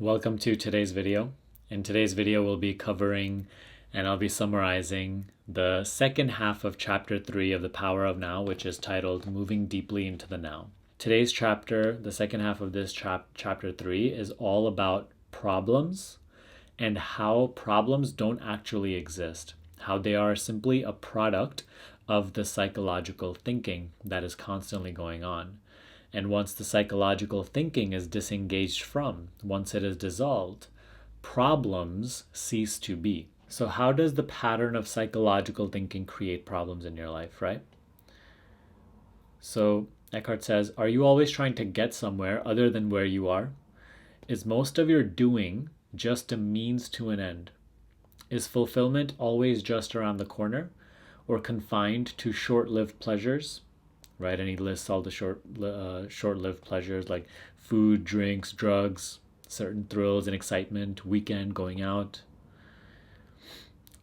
Welcome to today's video. In today's video, we'll be covering and I'll be summarizing the second half of chapter 3 of The Power of Now, which is titled Moving Deeply into the Now. Today's chapter, the second half of this chapter 3, is all about problems and how problems don't actually exist, how they are simply a product of the psychological thinking that is constantly going on. And once the psychological thinking is disengaged from, once it is dissolved, problems cease to be. So how does the pattern of psychological thinking create problems in your life, right? So Eckhart says, are you always trying to get somewhere other than where you are? Is most of your doing just a means to an end? Is fulfillment always just around the corner or confined to short-lived pleasures? Right, and he lists all the short-lived pleasures like food, drinks, drugs, certain thrills and excitement, weekend, going out.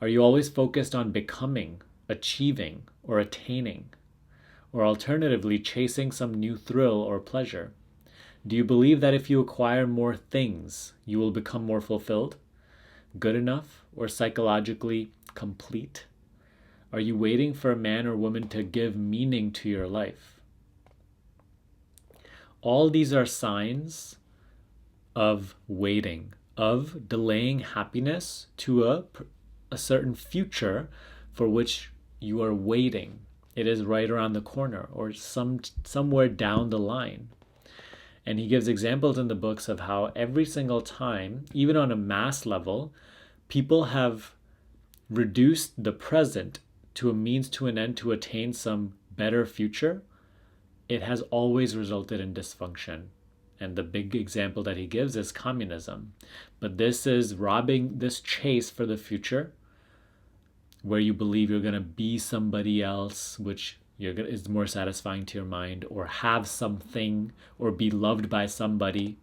Are you always focused on becoming, achieving, or attaining? Or alternatively, chasing some new thrill or pleasure? Do you believe that if you acquire more things, you will become more fulfilled, good enough, or psychologically complete? Are you waiting for a man or woman to give meaning to your life? All these are signs of waiting, of delaying happiness to a certain future for which you are waiting. It is right around the corner or somewhere down the line. And he gives examples in the books of how every single time, even on a mass level, people have reduced the present to a means to an end to attain some better future. It has always resulted in dysfunction. And the big example that he gives is communism. But this is robbing this chase for the future, where you believe you're going to be somebody else, which is more satisfying to your mind, or have something, or be loved by somebody.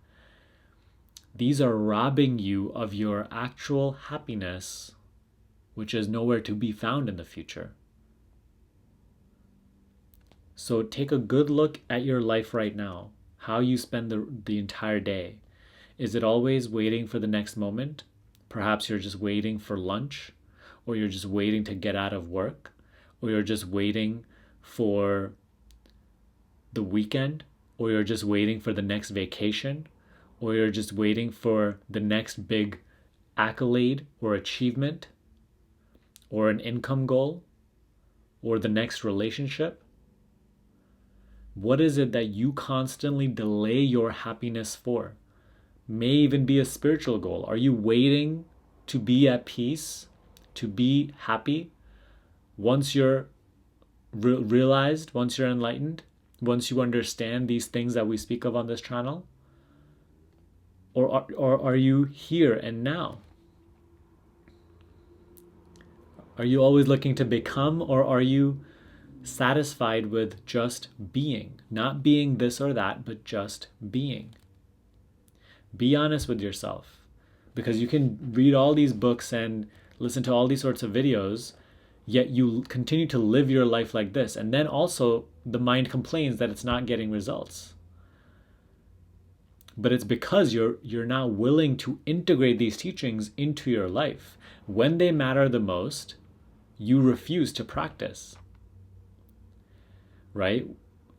These are robbing you of your actual happiness, which is nowhere to be found in the future. So take a good look at your life right now, how you spend the entire day. Is it always waiting for the next moment? Perhaps you're just waiting for lunch, or you're just waiting to get out of work, or you're just waiting for the weekend, or you're just waiting for the next vacation, or you're just waiting for the next big accolade or achievement, or an income goal, or the next relationship? What is it that you constantly delay your happiness for? May even be a spiritual goal. Are you waiting to be at peace, to be happy, once you're realized, once you're enlightened, once you understand these things that we speak of on this channel? Or are you here and now? Are you always looking to become, or are you satisfied with just being? Not being this or that, but just being. Be honest with yourself, because you can read all these books and listen to all these sorts of videos, yet you continue to live your life like this. And then also the mind complains that it's not getting results. But it's because you're now willing to integrate these teachings into your life. When they matter the most, you refuse to practice, right?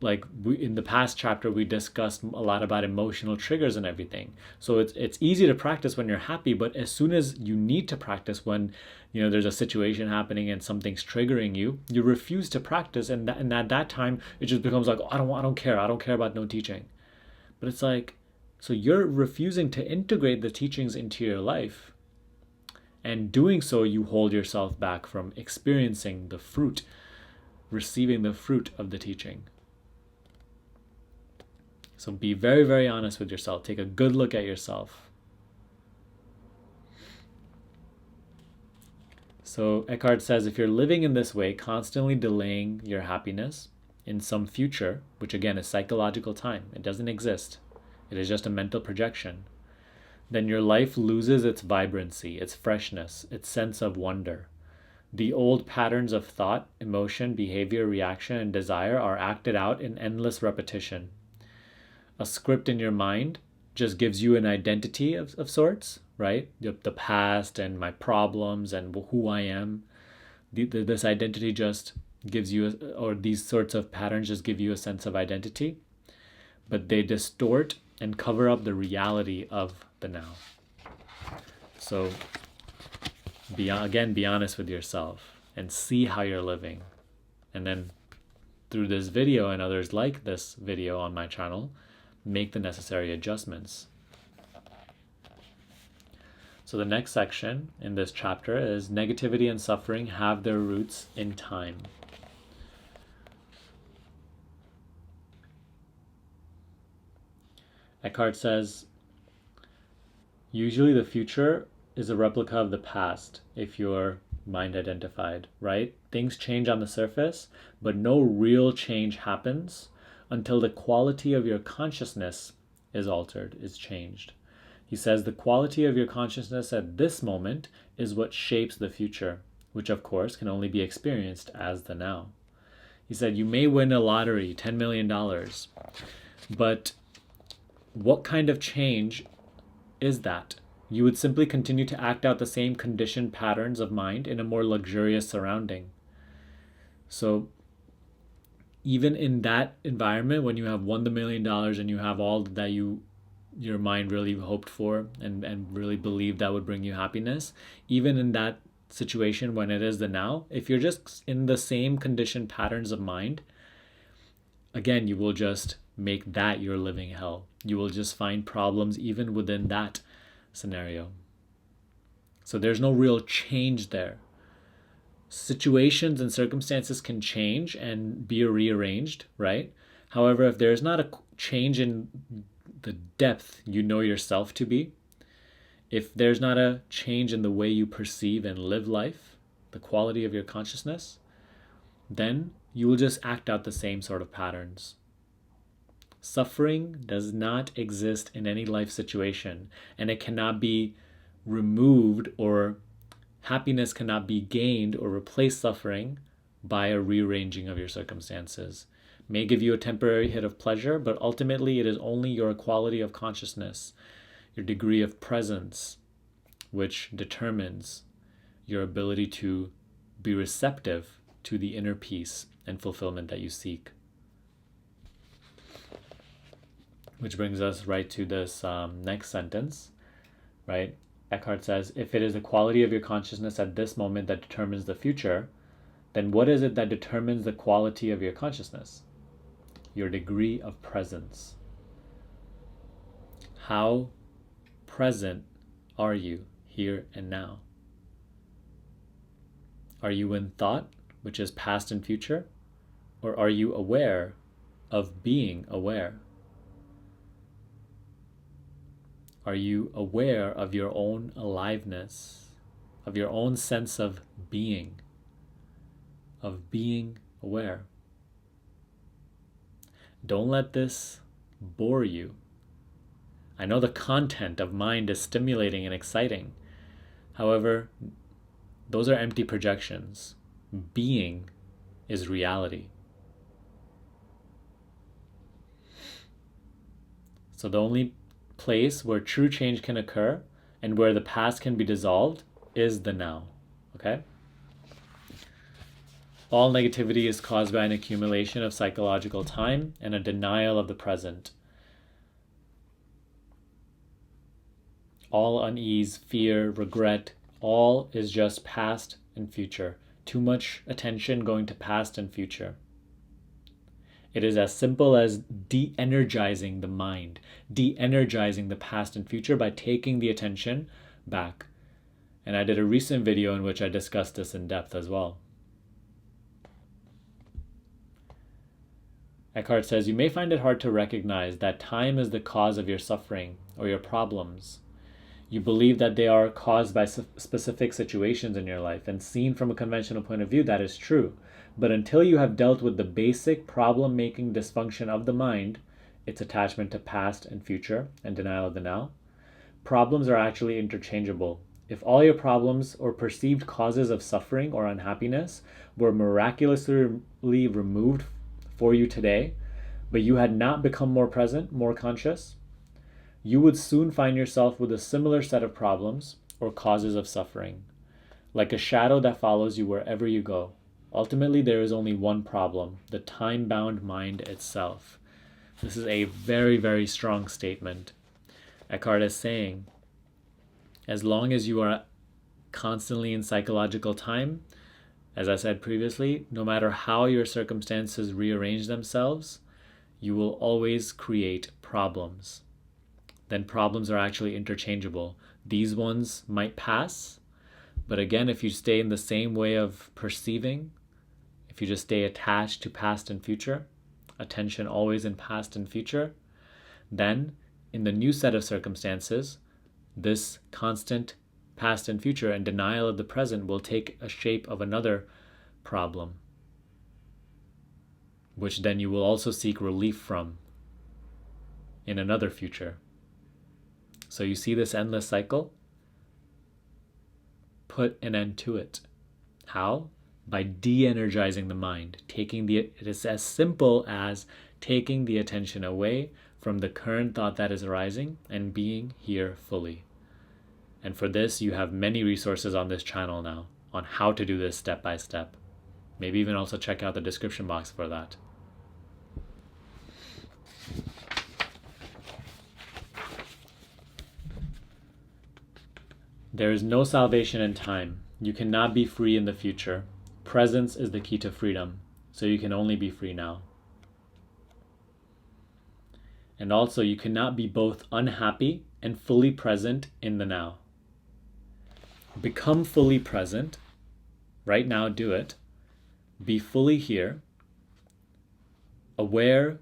Like in the past chapter, we discussed a lot about emotional triggers and everything. So it's easy to practice when you're happy, but as soon as you need to practice when there's a situation happening and something's triggering you, you refuse to practice, and at that time it just becomes like, oh, I don't care about no teaching. But it's like, so you're refusing to integrate the teachings into your life. And doing so, you hold yourself back from experiencing the fruit, receiving the fruit of the teaching. So be very, very honest with yourself. Take a good look at yourself. So Eckhart says, if you're living in this way, constantly delaying your happiness in some future, which again is psychological time, it doesn't exist. It is just a mental projection. Then your life loses its vibrancy, its freshness, its sense of wonder. The old patterns of thought, emotion, behavior, reaction, and desire are acted out in endless repetition. A script in your mind just gives you an identity of sorts, right? The past and my problems and who I am. This identity just gives you, or these sorts of patterns just give you a sense of identity, but they distort and cover up the reality of the now. So be honest with yourself and see how you're living. And then through this video and others like this video on my channel, make the necessary adjustments. So the next section in this chapter is negativity and suffering have their roots in time. Eckhart says, usually the future is a replica of the past if you're mind identified, right? Things change on the surface, but no real change happens until the quality of your consciousness is altered, is changed. He says the quality of your consciousness at this moment is what shapes the future, which of course can only be experienced as the now. He said you may win a lottery, $10 million, but what kind of change is that? You would simply continue to act out the same conditioned patterns of mind in a more luxurious surrounding. So even in that environment, when you have won the $1 million and you have all that your mind really hoped for and really believed that would bring you happiness, even in that situation when it is the now, if you're just in the same conditioned patterns of mind, again, you will just make that your living hell. You will just find problems even within that scenario. So there's no real change there. Situations and circumstances can change and be rearranged, right? However, if there's not a change in the depth you know yourself to be, if there's not a change in the way you perceive and live life, the quality of your consciousness, then you will just act out the same sort of patterns. Suffering does not exist in any life situation, and it cannot be removed, or happiness cannot be gained or replace suffering by a rearranging of your circumstances. It may give you a temporary hit of pleasure, but ultimately it is only your quality of consciousness, your degree of presence, which determines your ability to be receptive to the inner peace and fulfillment that you seek. Which brings us right to this next sentence, right? Eckhart says, if it is the quality of your consciousness at this moment that determines the future, then what is it that determines the quality of your consciousness? Your degree of presence. How present are you here and now? Are you in thought, which is past and future? Or are you aware of being aware? Are you aware of your own aliveness, of your own sense of being aware? Don't let this bore you. I know the content of mind is stimulating and exciting. However, those are empty projections. Being is reality. So the only place where true change can occur and where the past can be dissolved is the now. Okay? All negativity is caused by an accumulation of psychological time and a denial of the present. All unease, fear, regret, all is just past and future. Too much attention going to past and future. It is as simple as de-energizing the mind, de-energizing the past and future by taking the attention back. And I did a recent video in which I discussed this in depth as well. Eckhart says, you may find it hard to recognize that time is the cause of your suffering or your problems. You believe that they are caused by specific situations in your life, and seen from a conventional point of view, that is true. But until you have dealt with the basic problem-making dysfunction of the mind, its attachment to past and future and denial of the now, problems are actually interchangeable. If all your problems or perceived causes of suffering or unhappiness were miraculously removed for you today, but you had not become more present, more conscious, you would soon find yourself with a similar set of problems or causes of suffering, like a shadow that follows you wherever you go. Ultimately, there is only one problem: the time-bound mind itself. This is a very, very strong statement. Eckhart is saying, as long as you are constantly in psychological time, as I said previously, no matter how your circumstances rearrange themselves, you will always create problems. Then problems are actually interchangeable. These ones might pass, but again, if you stay in the same way of perceiving, if you just stay attached to past and future, attention always in past and future, then in the new set of circumstances, this constant past and future and denial of the present will take a shape of another problem, which then you will also seek relief from in another future. So you see this endless cycle? Put an end to it. How? By de-energizing the mind. It is as simple as taking the attention away from the current thought that is arising and being here fully. And for this, you have many resources on this channel now on how to do this step by step. Maybe even also check out the description box for that. There is no salvation in time. You cannot be free in the future. Presence is the key to freedom, so you can only be free now. And also, you cannot be both unhappy and fully present in the now. Become fully present. Right now, do it. Be fully here, aware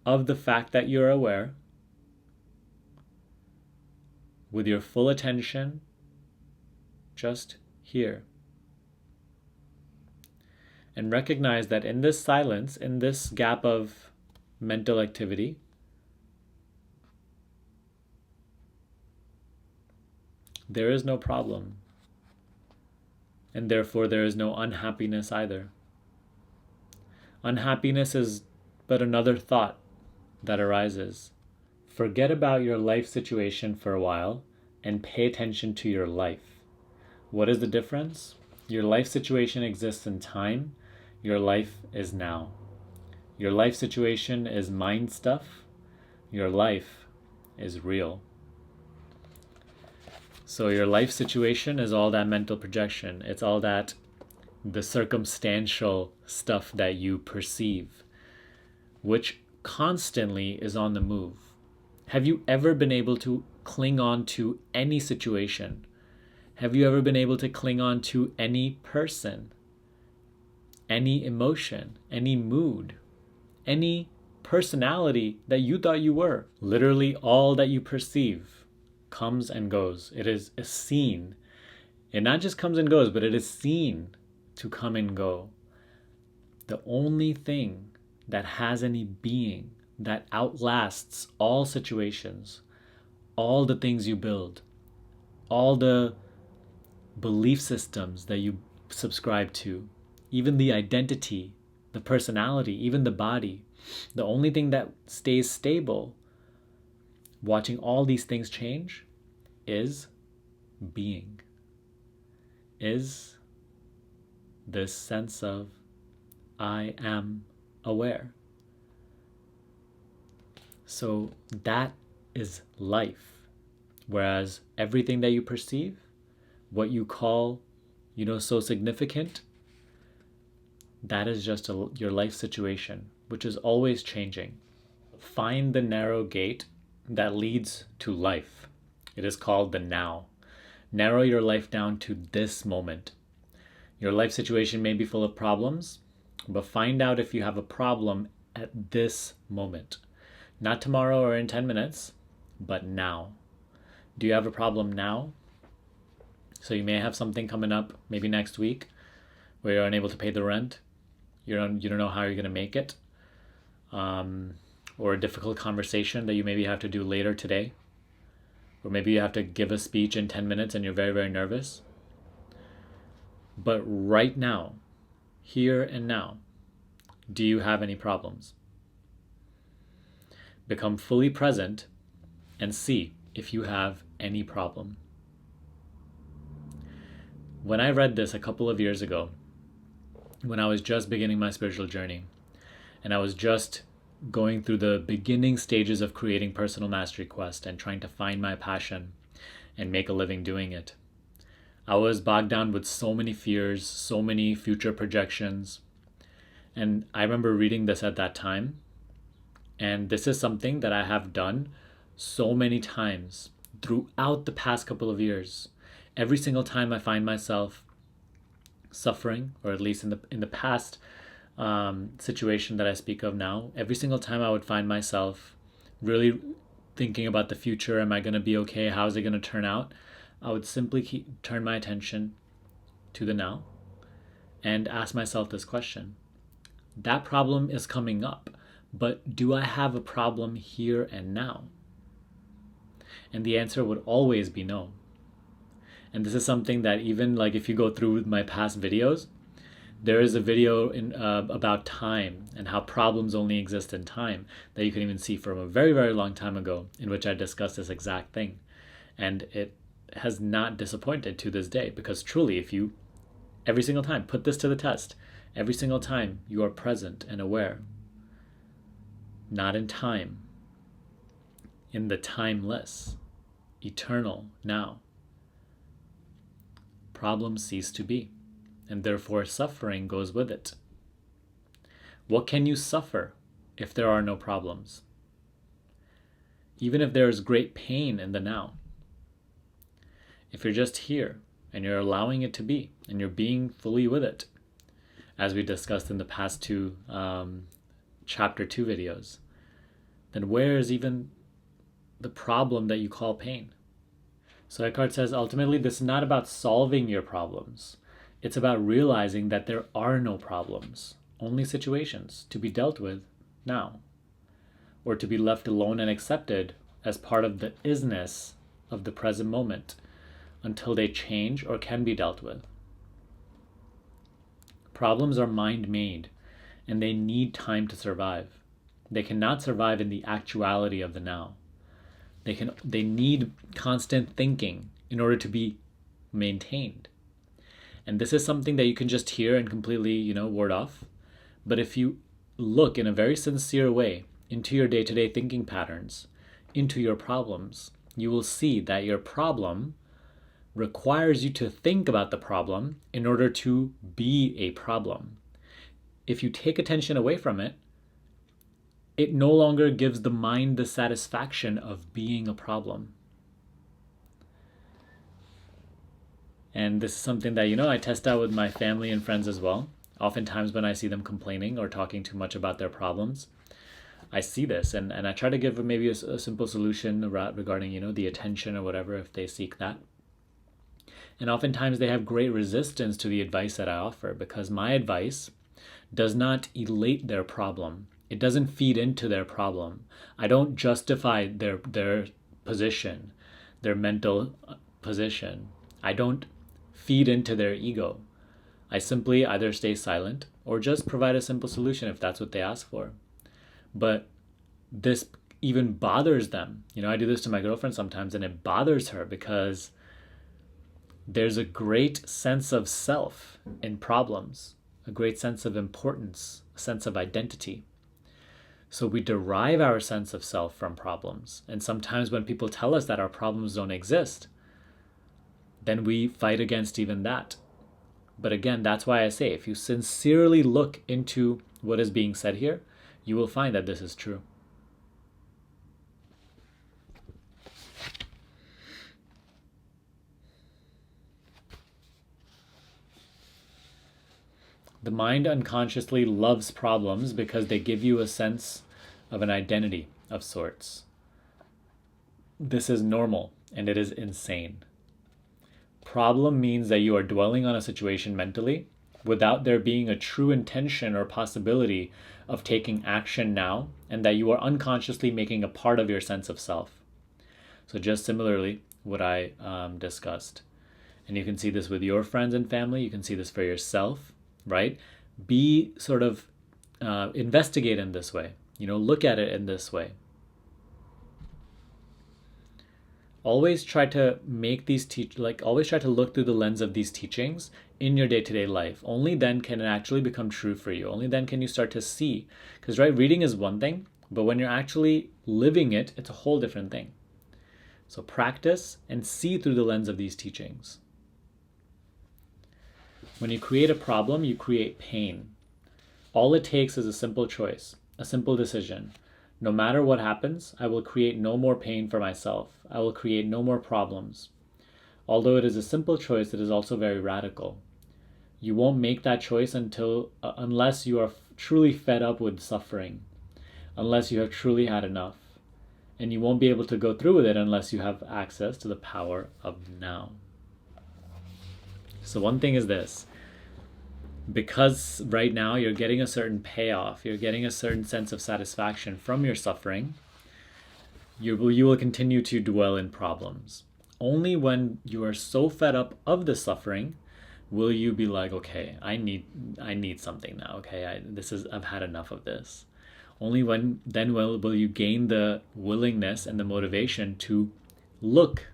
of the fact that you're aware, with your full attention just here. And recognize that in this silence, in this gap of mental activity, there is no problem. And therefore there is no unhappiness either. Unhappiness is but another thought that arises. Forget about your life situation for a while and pay attention to your life. What is the difference? Your life situation exists in time. Your life is now. Your life situation is mind stuff. Your life is real. So your life situation is all that mental projection. It's all that the circumstantial stuff that you perceive, which constantly is on the move. Have you ever been able to cling on to any situation? Have you ever been able to cling on to any person, any emotion, any mood, any personality that you thought you were? Literally all that you perceive comes and goes. It is a scene. It not just comes and goes, but it is seen to come and go. The only thing that has any being, that outlasts all situations, all the things you build, all the belief systems that you subscribe to, even the identity, the personality, even the body, the only thing that stays stable, watching all these things change, is being, is this sense of I am aware. So that is life. Whereas everything that you perceive, what you call, so significant, that is just your life situation, which is always changing. Find the narrow gate that leads to life. It is called the now. Narrow your life down to this moment. Your life situation may be full of problems, but find out if you have a problem at this moment. Not tomorrow or in 10 minutes, but now. Do you have a problem now? So you may have something coming up, maybe next week, where you're unable to pay the rent. You don't know how you're going to make it. Or a difficult conversation that you maybe have to do later today. Or maybe you have to give a speech in 10 minutes and you're very, very nervous. But right now, here and now, do you have any problems? Become fully present and see if you have any problem. When I read this a couple of years ago, when I was just beginning my spiritual journey, and I was just going through the beginning stages of creating Personal Mastery Quest and trying to find my passion and make a living doing it, I was bogged down with so many fears, so many future projections. And I remember reading this at that time. And this is something that I have done so many times throughout the past couple of years. Every single time I find myself suffering, or at least in the past situation that I speak of now, every single time I would find myself really thinking about the future. Am I going to be okay? How is it going to turn out? I would simply turn my attention to the now and ask myself this question. That problem is coming up, but do I have a problem here and now? And the answer would always be no. And this is something that even like if you go through my past videos, there is a video about time and how problems only exist in time that you can even see from a very, very long time ago, in which I discussed this exact thing. And it has not disappointed to this day, because truly, if you every single time put this to the test, every single time you are present and aware, not in time, in the timeless, eternal now, problems cease to be, and therefore suffering goes with it. What can you suffer if there are no problems? Even if there is great pain in the now, if you're just here and you're allowing it to be and you're being fully with it, as we discussed in the past two chapter 2 videos, then where is even the problem that you call pain? So Eckhart says, ultimately, this is not about solving your problems. It's about realizing that there are no problems, only situations to be dealt with now, or to be left alone and accepted as part of the isness of the present moment until they change or can be dealt with. Problems are mind-made, and they need time to survive. They cannot survive in the actuality of the now. They need constant thinking in order to be maintained. And this is something that you can just hear and completely, ward off. But if you look in a very sincere way into your day-to-day thinking patterns, into your problems, you will see that your problem requires you to think about the problem in order to be a problem. If you take attention away from it, it no longer gives the mind the satisfaction of being a problem. And this is something that, I test out with my family and friends as well. Oftentimes when I see them complaining or talking too much about their problems, I see this and I try to give maybe a simple solution regarding, the attention or whatever if they seek that. And oftentimes they have great resistance to the advice that I offer, because my advice does not elate their problem. It doesn't feed into their problem. I don't justify their position, their mental position. I don't feed into their ego. I simply either stay silent or just provide a simple solution if that's what they ask for. But this even bothers them. I do this to my girlfriend sometimes, and it bothers her because there's a great sense of self in problems, a great sense of importance, a sense of identity. So we derive our sense of self from problems. And sometimes when people tell us that our problems don't exist, then we fight against even that. But again, that's why I say, if you sincerely look into what is being said here, you will find that this is true. The mind unconsciously loves problems because they give you a sense of an identity of sorts. This is normal, and it is insane. Problem means that you are dwelling on a situation mentally without there being a true intention or possibility of taking action now, and that you are unconsciously making a part of your sense of self. So just similarly, what I discussed. And you can see this with your friends and family. You can see this for yourself. Right? Be sort of investigate in this way. Look at it in this way. always try to make these always try to look through the lens of these teachings in your day-to-day life. Only then can it actually become true for you. Only then can you start to see. Because right, reading is one thing, but when you're actually living it, it's a whole different thing. So practice and see through the lens of these teachings. When you create a problem, you create pain. All it takes is a simple choice, a simple decision. No matter what happens, I will create no more pain for myself. I will create no more problems. Although it is a simple choice, it is also very radical. You won't make that choice unless you are truly fed up with suffering, unless you have truly had enough. And you won't be able to go through with it unless you have access to the power of now. So one thing is this. Because right now you're getting a certain payoff, you're getting a certain sense of satisfaction from your suffering, you will continue to dwell in problems. Only when you are so fed up of the suffering will you be like, okay, I need something now. Okay, I've had enough of this. Only then will you gain the willingness and the motivation to look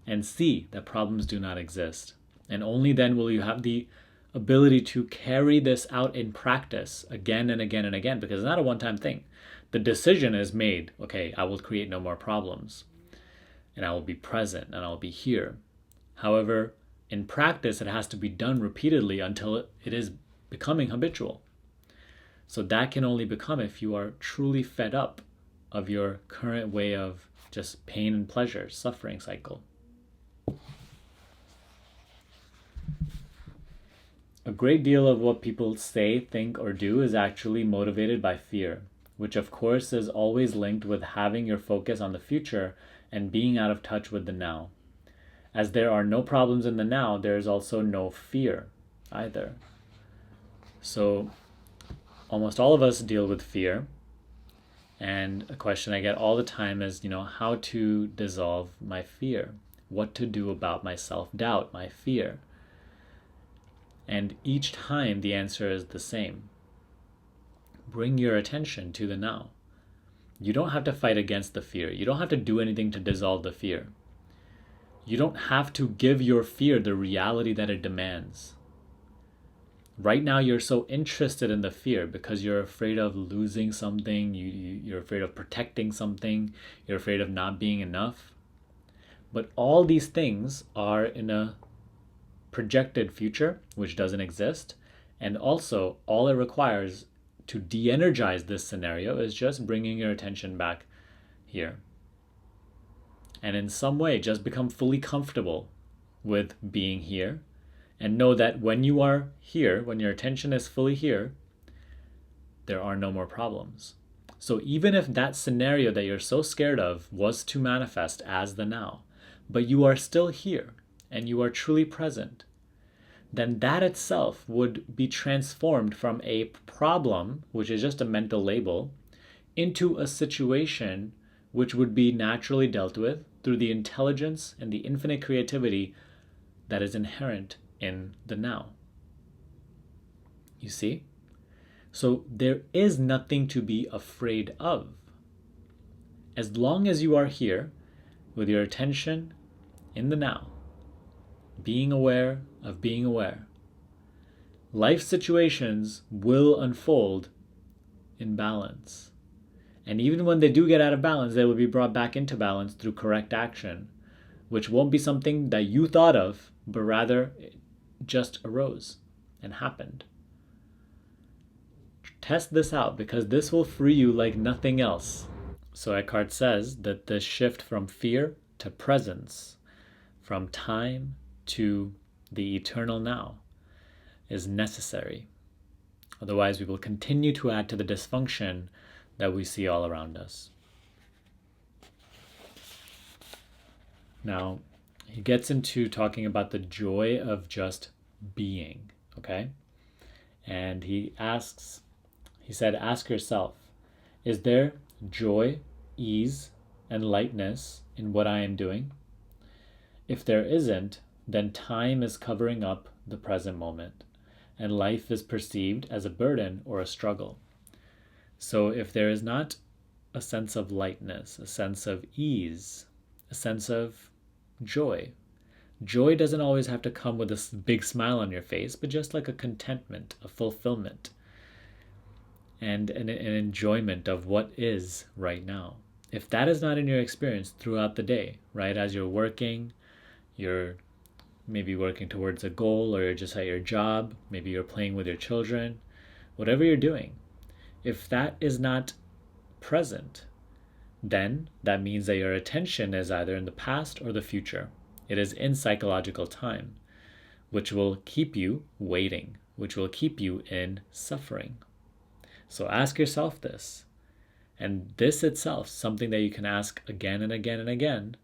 and see that problems do not exist. And only then will you have the ability to carry this out in practice again and again and again, because it's not a one-time thing. The decision is made, okay, I will create no more problems, and I will be present, and I will be here. However, in practice, it has to be done repeatedly until it is becoming habitual. So that can only become if you are truly fed up of your current way of just pain and pleasure, suffering cycle. A great deal of what people say, think, or do is actually motivated by fear, which of course is always linked with having your focus on the future and being out of touch with the now. As there are no problems in the now, there is also no fear either. So almost all of us deal with fear. And a question I get all the time is, how to dissolve my fear? What to do about my self-doubt, my fear? And each time the answer is the same. Bring your attention to the now. You don't have to fight against the fear. You don't have to do anything to dissolve the fear. You don't have to give your fear the reality that it demands. Right now, you're so interested in the fear because you're afraid of losing something, you're afraid of protecting something, you're afraid of not being enough. But all these things are in a projected future, which doesn't exist. And also, all it requires to de-energize this scenario is just bringing your attention back here. And in some way, just become fully comfortable with being here. And know that when you are here, when your attention is fully here, there are no more problems. So even if that scenario that you're so scared of was to manifest as the now, but you are still here and you are truly present, then that itself would be transformed from a problem, which is just a mental label, into a situation which would be naturally dealt with through the intelligence and the infinite creativity that is inherent in the now. You see? So there is nothing to be afraid of. As long as you are here with your attention in the now, being aware of being aware, life situations will unfold in balance. And even when they do get out of balance, they will be brought back into balance through correct action, which won't be something that you thought of, but rather just arose and happened. Test this out because this will free you like nothing else. So Eckhart says that the shift from fear to presence, from time to the eternal now, is necessary. Otherwise, we will continue to add to the dysfunction that we see all around us. Now, he gets into talking about the joy of just being, okay? And he said, ask yourself, is there joy, ease, and lightness in what I am doing? If there isn't, then time is covering up the present moment, and life is perceived as a burden or a struggle. So if there is not a sense of lightness, a sense of ease, a sense of joy. Joy doesn't always have to come with this big smile on your face, but just like a contentment, a fulfillment, and an enjoyment of what is right now. If that is not in your experience throughout the day, right, as you're working, you're maybe working towards a goal, or you're just at your job, maybe you're playing with your children, whatever you're doing, if that is not present, then that means that your attention is either in the past or the future. It is in psychological time, which will keep you waiting, which will keep you in suffering. So ask yourself this. And this itself, something that you can ask again and again and again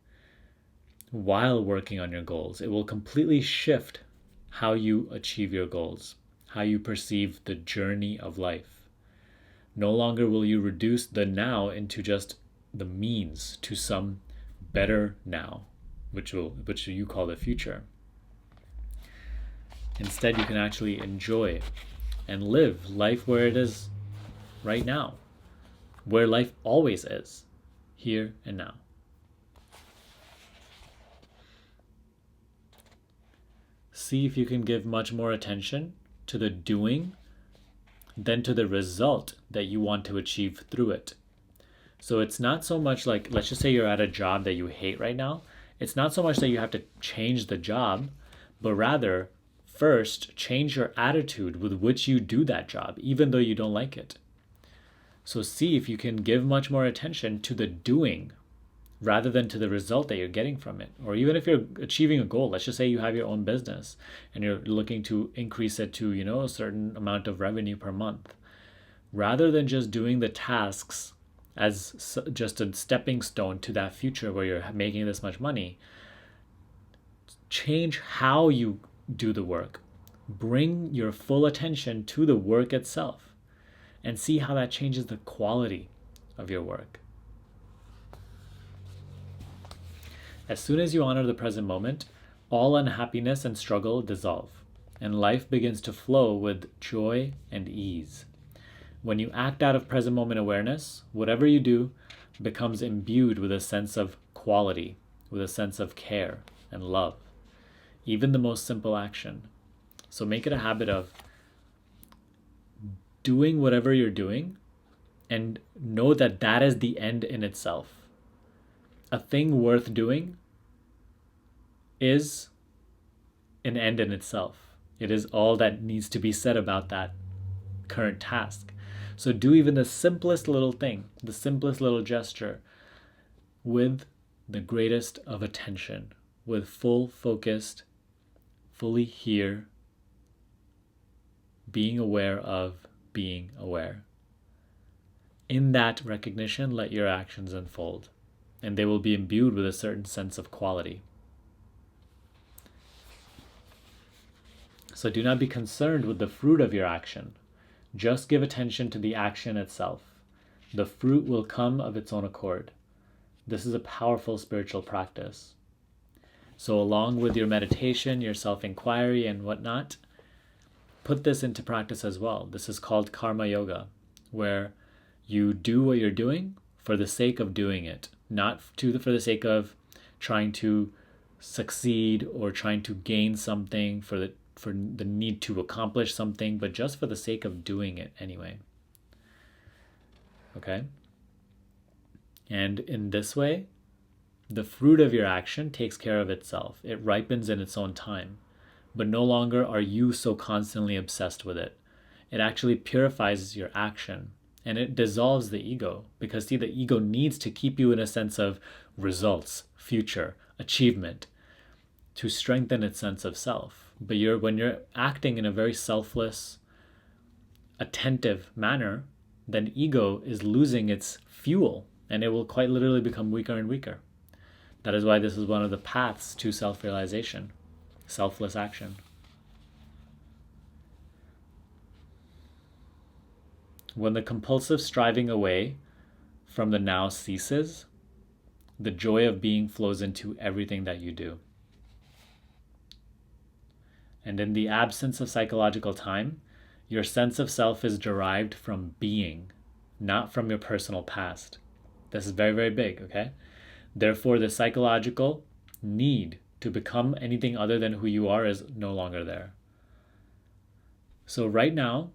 while working on your goals. It will completely shift how you achieve your goals, how you perceive the journey of life. No longer will you reduce the now into just the means to some better now, which you call the future. Instead, you can actually enjoy and live life where it is right now, where life always is, here and now. See if you can give much more attention to the doing than to the result that you want to achieve through it. So it's not so much like, let's just say you're at a job that you hate right now. It's not so much that you have to change the job, but rather first change your attitude with which you do that job, even though you don't like it. So see if you can give much more attention to the doing rather than to the result that you're getting from it. Or even if you're achieving a goal, let's just say you have your own business and you're looking to increase it to, a certain amount of revenue per month. Rather than just doing the tasks as just a stepping stone to that future where you're making this much money, change how you do the work. Bring your full attention to the work itself and see how that changes the quality of your work. As soon as you honor the present moment, all unhappiness and struggle dissolve, and life begins to flow with joy and ease. When you act out of present moment awareness, whatever you do becomes imbued with a sense of quality, with a sense of care and love, even the most simple action. So make it a habit of doing whatever you're doing and know that that is the end in itself. A thing worth doing is an end in itself. It is all that needs to be said about that current task. So do even the simplest little thing, the simplest little gesture, with the greatest of attention, with full focused, fully here, being aware of being aware. In that recognition, let your actions unfold, and they will be imbued with a certain sense of quality. So do not be concerned with the fruit of your action. Just give attention to the action itself. The fruit will come of its own accord. This is a powerful spiritual practice. So along with your meditation, your self-inquiry and whatnot, put this into practice as well. This is called karma yoga, where you do what you're doing for the sake of doing it, not for the sake of trying to succeed or trying to gain something for the need to accomplish something, but just for the sake of doing it anyway. Okay? And in this way, the fruit of your action takes care of itself. It ripens in its own time. But no longer are you so constantly obsessed with it. It actually purifies your action, and it dissolves the ego. Because see, the ego needs to keep you in a sense of results, future, achievement, to strengthen its sense of self. But when you're acting in a very selfless, attentive manner, then ego is losing its fuel, and it will quite literally become weaker and weaker. That is why this is one of the paths to self-realization. Selfless action. When the compulsive striving away from the now ceases, the joy of being flows into everything that you do. And in the absence of psychological time, your sense of self is derived from being, not from your personal past. This is very, very big, okay? Therefore, the psychological need to become anything other than who you are is no longer there. So right now,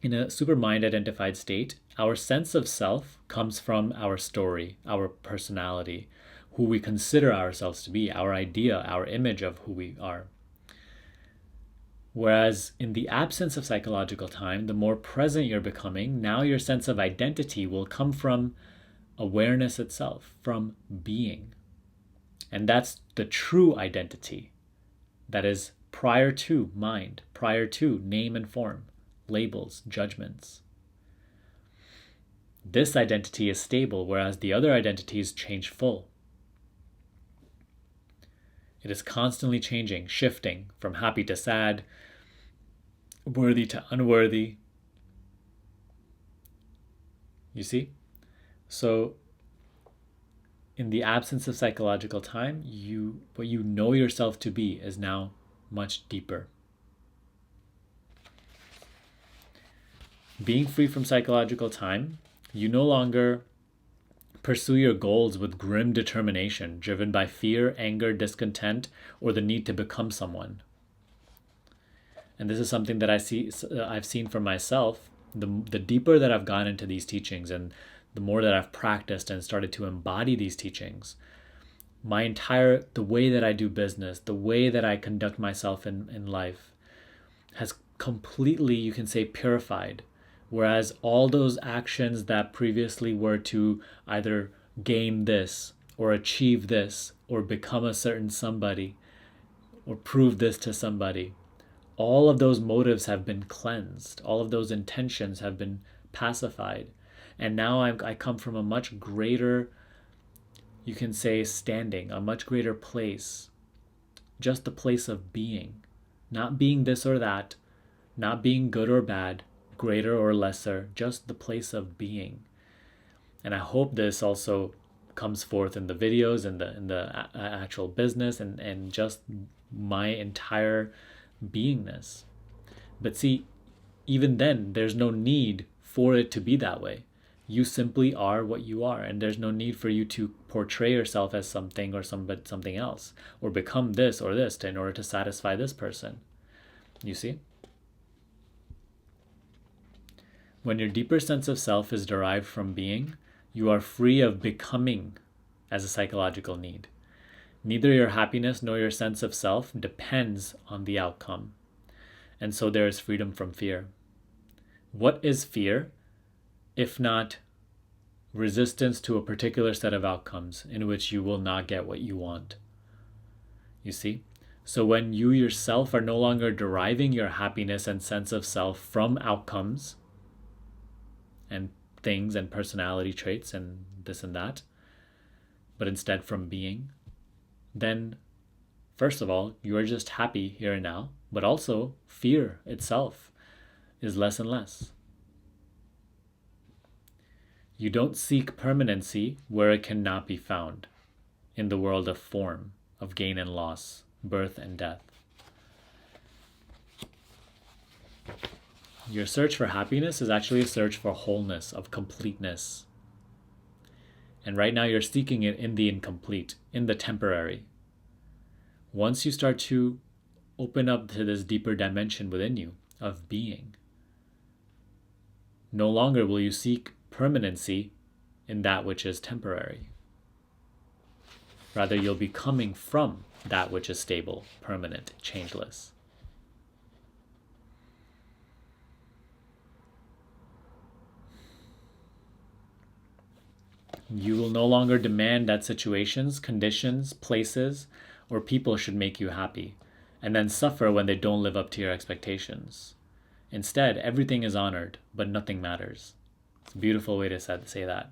in a supermind identified state, our sense of self comes from our story, our personality, who we consider ourselves to be, our idea, our image of who we are. Whereas in the absence of psychological time, the more present you're becoming, now your sense of identity will come from awareness itself, from being. And that's the true identity that is prior to mind, prior to name and form, labels, judgments. This identity is stable, whereas the other identities change full. It is constantly changing, shifting from happy to sad, worthy to unworthy. You see? So, in the absence of psychological time, what you know yourself to be is now much deeper. Being free from psychological time, you no longer pursue your goals with grim determination, driven by fear, anger, discontent, or the need to become someone. And this is something that I've seen for myself. The deeper that I've gone into these teachings and the more that I've practiced and started to embody these teachings, the way that I do business, the way that I conduct myself in life has completely, you can say, purified. Whereas all those actions that previously were to either gain this or achieve this or become a certain somebody or prove this to somebody, all of those motives have been cleansed. All of those intentions have been pacified. And now I come from a much greater, you can say, standing, a much greater place. Just the place of being. Not being this or that, not being good or bad, greater or lesser, just the place of being. And I hope this also comes forth in the videos and the actual business and just my entire beingness. But see, even then, there's no need for it to be that way. You simply are what you are, and there's no need for you to portray yourself as something or something else, or become this or this in order to satisfy this person. You see? When your deeper sense of self is derived from being, you are free of becoming as a psychological need. Neither your happiness nor your sense of self depends on the outcome. And so there is freedom from fear. What is fear, if not resistance to a particular set of outcomes in which you will not get what you want? You see? So when you yourself are no longer deriving your happiness and sense of self from outcomes and things and personality traits and this and that, but instead from being, then first of all, you are just happy here and now, but also fear itself is less and less. You don't seek permanency where it cannot be found, in the world of form, of gain and loss, birth and death. Your search for happiness is actually a search for wholeness, of completeness. And right now you're seeking it in the incomplete, in the temporary. Once you start to open up to this deeper dimension within you of being, no longer will you seek permanency in that which is temporary. Rather, you'll be coming from that which is stable, permanent, changeless. You will no longer demand that situations, conditions, places, or people should make you happy, and then suffer when they don't live up to your expectations. Instead, everything is honored, but nothing matters. It's a beautiful way to say that.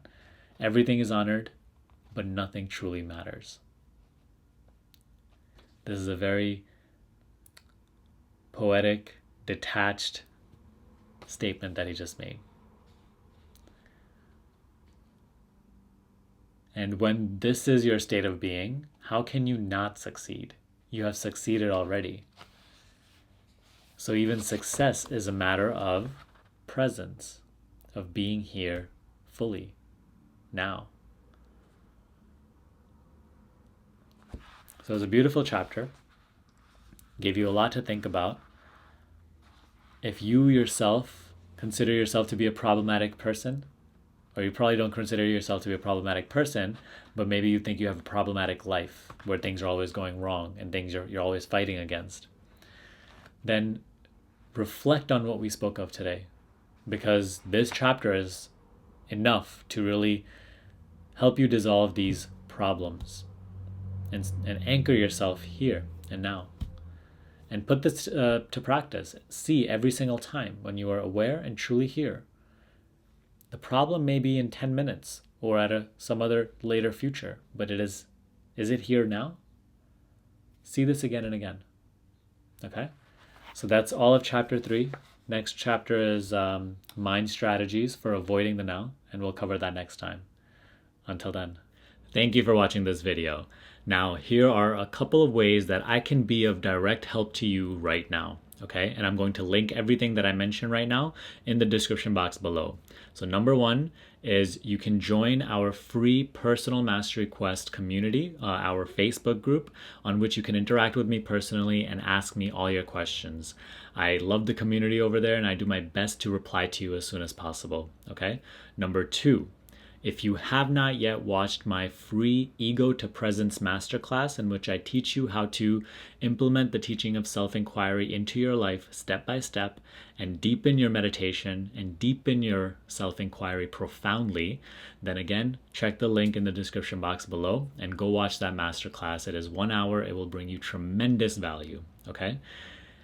Everything is honored, but nothing truly matters. This is a very poetic, detached statement that he just made. And when this is your state of being, how can you not succeed? You have succeeded already. So even success is a matter of presence, of being here fully, now. So it's a beautiful chapter. Gave you a lot to think about. If you yourself consider yourself to be a problematic person, or you probably don't consider yourself to be a problematic person, but maybe you think you have a problematic life where things are always going wrong and things you're always fighting against, then reflect on what we spoke of today, because this chapter is enough to really help you dissolve these problems and anchor yourself here and now. And put this to practice. See every single time when you are aware and truly here. The problem may be in 10 minutes or at some other later future, but is it here now? See this again and again. Okay? So that's all of chapter 3. Next chapter is mind strategies for avoiding the now, and we'll cover that next time. Until then, thank you for watching this video. Now, here are a couple of ways that I can be of direct help to you right now, okay? And I'm going to link everything that I mentioned right now in the description box below. So number 1 is you can join our free Personal Mastery Quest community, our Facebook group, on which you can interact with me personally and ask me all your questions. I love the community over there, and I do my best to reply to you as soon as possible, okay? Number 2, if you have not yet watched my free Ego to Presence Masterclass, in which I teach you how to implement the teaching of self-inquiry into your life step by step and deepen your meditation and deepen your self-inquiry profoundly, then again, check the link in the description box below and go watch that masterclass. It is 1 hour. It will bring you tremendous value, okay?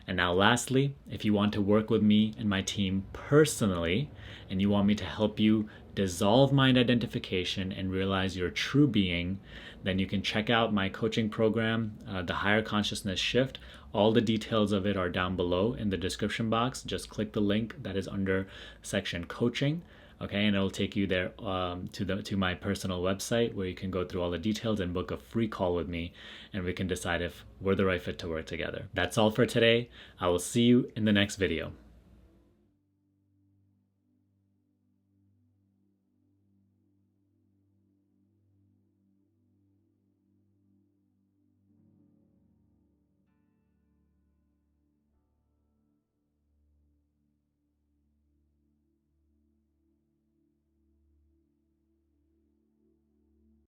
And now lastly, if you want to work with me and my team personally, and you want me to help you dissolve mind identification and realize your true being, then you can check out my coaching program, the Higher Consciousness Shift. All the details of it are down below in the description box. Just click the link that is under section coaching. Okay, and it'll take you there to my personal website, where you can go through all the details and book a free call with me, and we can decide if we're the right fit to work together. That's all for today. I will see you in the next video.